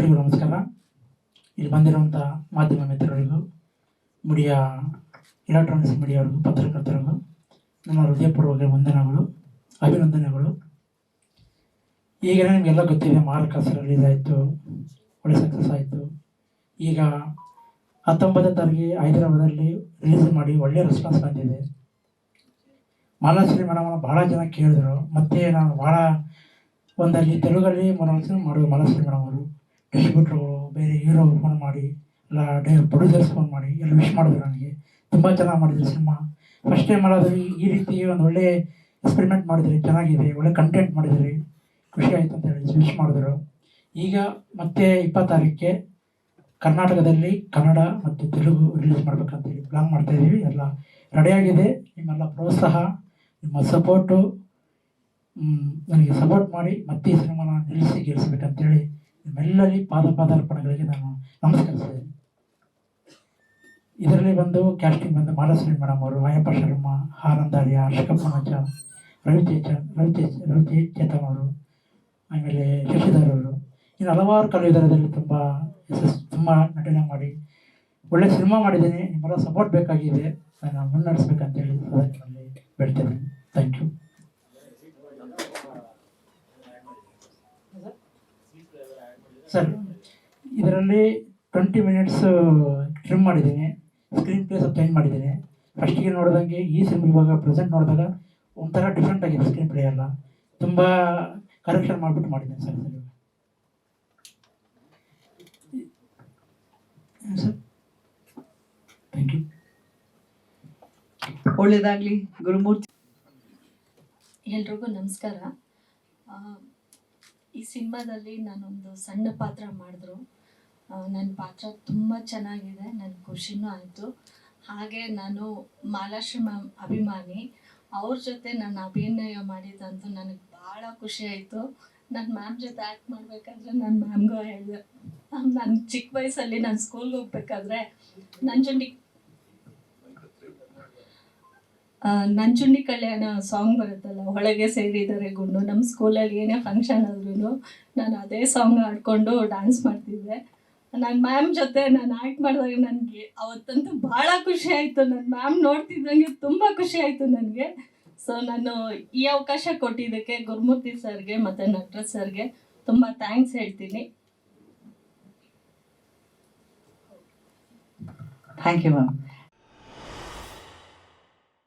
ಎಲ್ರಿಗೂ ನಮಸ್ಕಾರ. ಇಲ್ಲಿ ಬಂದಿರುವಂಥ ಮಾಧ್ಯಮ ಮಿತ್ರರಿಗೂ, ಮೀಡಿಯಾ ಎಲೆಕ್ಟ್ರಾನಿಕ್ಸ್ ಮೀಡಿಯಾವ್ರಿಗೂ, ಪತ್ರಕರ್ತರಿಗೂ ನಮ್ಮ ಹೃದಯಪೂರ್ವಕ ವಂದನೆಗಳು, ಅಭಿನಂದನೆಗಳು. ಈಗ ನಿಮಗೆಲ್ಲ ಗೊತ್ತಿದೆ, ಮಾರಕಾಸ ರಿಲೀಸ್ ಆಯಿತು, ಒಳ್ಳೆ ಸಕ್ಸಸ್ ಆಯಿತು. ಈಗ 19ನೇ ತಾರೀಕಿಗೆ ಹೈದರಾಬಾದಲ್ಲಿ ರಿಲೀಸ್ ಮಾಡಿ ಒಳ್ಳೆಯ ರೆಸ್ಪಾನ್ಸ್ ಬಂದಿದೆ. ಮಾಲಾಶ್ರೀ ಮೇಡಮನ್ನು ಭಾಳ ಜನ ಕೇಳಿದ್ರು. ಮತ್ತು ನಾನು ಭಾಳ ಒಂದಲ್ಲಿ ತೆಲುಗಲ್ಲಿ ಮನೋರಂಜನೆ ಮಾಡುವ ಮಾಲಾಶ್ರೀ ಮೇಡಮ್ ಅವರು ಡಿಸ್ಟ್ರಿಬ್ಯೂಟ್ರುಗಳು, ಬೇರೆ ಹೀರೋ ಫೋನ್ ಮಾಡಿ, ಎಲ್ಲ ಪ್ರೊಡ್ಯೂಸರ್ಸ್ ಫೋನ್ ಮಾಡಿ ಎಲ್ಲ ವಿಶ್ ಮಾಡಿದ್ರು. ನನಗೆ ತುಂಬ ಚೆನ್ನಾಗಿ ಮಾಡಿದ್ರು ಸಿನಿಮಾ. ಫಸ್ಟ್ ಟೈಮ್ ಮಾಡೋದು ಈ ರೀತಿ ಒಂದು ಒಳ್ಳೆ ಎಕ್ಸ್ಪೆರಿಮೆಂಟ್ ಮಾಡಿದ್ರಿ, ಚೆನ್ನಾಗಿದೆ, ಒಳ್ಳೆ ಕಂಟೆಂಟ್ ಮಾಡಿದ್ರಿ, ಖುಷಿ ಆಯಿತು ಅಂತ ಹೇಳಿ ವಿಶ್ ಮಾಡಿದ್ರು. ಈಗ ಮತ್ತೆ 20 ತಾರೀಕಿಗೆ ಕರ್ನಾಟಕದಲ್ಲಿ ಕನ್ನಡ ಮತ್ತು ತೆಲುಗು ರಿಲೀಸ್ ಮಾಡ್ಬೇಕಂತೇಳಿ ಪ್ಲ್ಯಾನ್ ಮಾಡ್ತಾಯಿದ್ದೀವಿ. ಎಲ್ಲ ರೆಡಿಯಾಗಿದೆ. ನಿಮ್ಮೆಲ್ಲ ಪ್ರೋತ್ಸಾಹ, ನಿಮ್ಮ ಸಪೋರ್ಟು, ನನಗೆ ಸಪೋರ್ಟ್ ಮಾಡಿ ಮತ್ತೆ ಈ ಸಿನಿಮಾನ ಗೆಲ್ಲಿಸಬೇಕಂತೇಳಿ ನಿಮ್ಮೆಲ್ಲರಲ್ಲಿ ಪಾದಾರ್ಪಣೆಗಳಿಗೆ ನಾನು ನಮಸ್ಕರಿಸಿದ್ದೇನೆ. ಇದರಲ್ಲಿ ಬಂದು ಕ್ಯಾಸ್ಟಿಂಗ್ ಬಂದು ಮಾಲಾಶ್ರೀ ಮೇಡಮ್ ಅವರು, ಅಯ್ಯಪ್ಪ ಶರ್ಮಾ, ಆನಂದಾರ್ಯ, ಹರ್ಷಕಪ್ಪ ನಜ, ರವಿ ಚೇತನ್ ಅವರು, ಆಮೇಲೆ ಶಶಿಧರ್ ಅವರು, ಇನ್ನು ಹಲವಾರು ಕಲಾವಿದರಲ್ಲಿ ತುಂಬ ನಟನೆ ಮಾಡಿ ಒಳ್ಳೆ ಸಿನಿಮಾ ಮಾಡಿದ್ದೀನಿ. ನಿಮ್ಮೆಲ್ಲ ಸಪೋರ್ಟ್ ಬೇಕಾಗಿದೆ, ನಾನು ಮುನ್ನಡೆಸ್ಬೇಕಂತೇಳಿ ಅದರಲ್ಲಿ ಬೆಳ್ತೇನೆ. Thank you sir. ಇದರಲ್ಲಿ 20 ಮಿನಿಟ್ಸ್ ಟ್ರಿಮ್ ಮಾಡಿದ್ದೀನಿ, ಸ್ಕ್ರೀನ್ ಪ್ಲೇ ಸ್ವಲ್ಪ ಚೇಂಜ್ ಮಾಡಿದ್ದೀನಿ. ಫಸ್ಟಿಗೆ ನೋಡಿದಂಗೆ ಈ ಸಿನಿಮಾ ಇವಾಗ ಪ್ರೆಸೆಂಟ್ ನೋಡಿದಾಗ ಒಂಥರ ಡಿಫ್ರೆಂಟ್ ಆಗಿದೆ. ಸ್ಕ್ರೀನ್ ಪ್ಲೇ ಎಲ್ಲ ತುಂಬ ಕರೆಕ್ಷನ್ ಮಾಡಿಬಿಟ್ಟು ಮಾಡಿದ್ದೀನಿ ಸರ್. Sir thank you. ಒಳ್ಳೆಯದಾಗಲಿ ಗುರುಮೂರ್ತಿ. ಎಲ್ರಿಗೂ ನಮಸ್ಕಾರ. ಈ ಸಿನಿಮಾದಲ್ಲಿ ನಾನೊಂದು ಸಣ್ಣ ಪಾತ್ರ ಮಾಡಿದ್ರು. ನನ್ನ ಪಾತ್ರ ತುಂಬ ಚೆನ್ನಾಗಿದೆ, ನನಗೆ ಖುಷಿನೂ ಆಯಿತು. ಹಾಗೆ ನಾನು ಮಾಲಾಶ್ರೀ ಮ್ಯಾಮ್ ಅಭಿಮಾನಿ. ಅವ್ರ ಜೊತೆ ನಾನು ಅಭಿನಯ ಮಾಡಿದಂತೂ ನನಗೆ ಭಾಳ ಖುಷಿ ಆಯಿತು. ನನ್ನ ಮ್ಯಾಮ್ ಜೊತೆ ಆ್ಯಕ್ಟ್ ಮಾಡಬೇಕಾದ್ರೆ ನಾನು ಮ್ಯಾಮ್ಗೂ ಹೇಳಿದೆ, ನನ್ನ ಚಿಕ್ಕ ವಯಸ್ಸಲ್ಲಿ ನಾನು ಸ್ಕೂಲ್ಗೆ ಹೋಗ್ಬೇಕಾದ್ರೆ ನಂಜುಂಡಿ ಕಲ್ಯಾಣ ಸಾಂಗ್ ಬರುತ್ತಲ್ಲ, ಒಳಗೆ ಸೇರಿದರೆ ಗುಂಡು. ನಮ್ಮ ಸ್ಕೂಲಲ್ಲಿ ಏನೇ ಫಂಕ್ಷನ್ ಆದ್ರೂ ನಾನು ಅದೇ ಸಾಂಗ್ ಹಾಡ್ಕೊಂಡು ಡ್ಯಾನ್ಸ್ ಮಾಡ್ತಿದ್ದೆ. ನನ್ನ ಮ್ಯಾಮ್ ಜೊತೆ ನಾನು ಆ್ಯಕ್ಟ್ ಮಾಡಿದಾಗ ನನಗೆ ಅವತ್ತಂತೂ ಭಾಳ ಖುಷಿ ಆಯಿತು. ನನ್ನ ಮ್ಯಾಮ್ ನೋಡ್ತಿದ್ದಂಗೆ ತುಂಬ ಖುಷಿ ಆಯಿತು ನನಗೆ. ಸೊ ನಾನು ಈ ಅವಕಾಶ ಕೊಟ್ಟಿದ್ದಕ್ಕೆ ಗುರುಮೂರ್ತಿ ಸರ್ಗೆ ಮತ್ತು ನಟರಾಜ್ ಸರ್ಗೆ ತುಂಬ ಥ್ಯಾಂಕ್ಸ್ ಹೇಳ್ತೀನಿ. Thank you ma'am.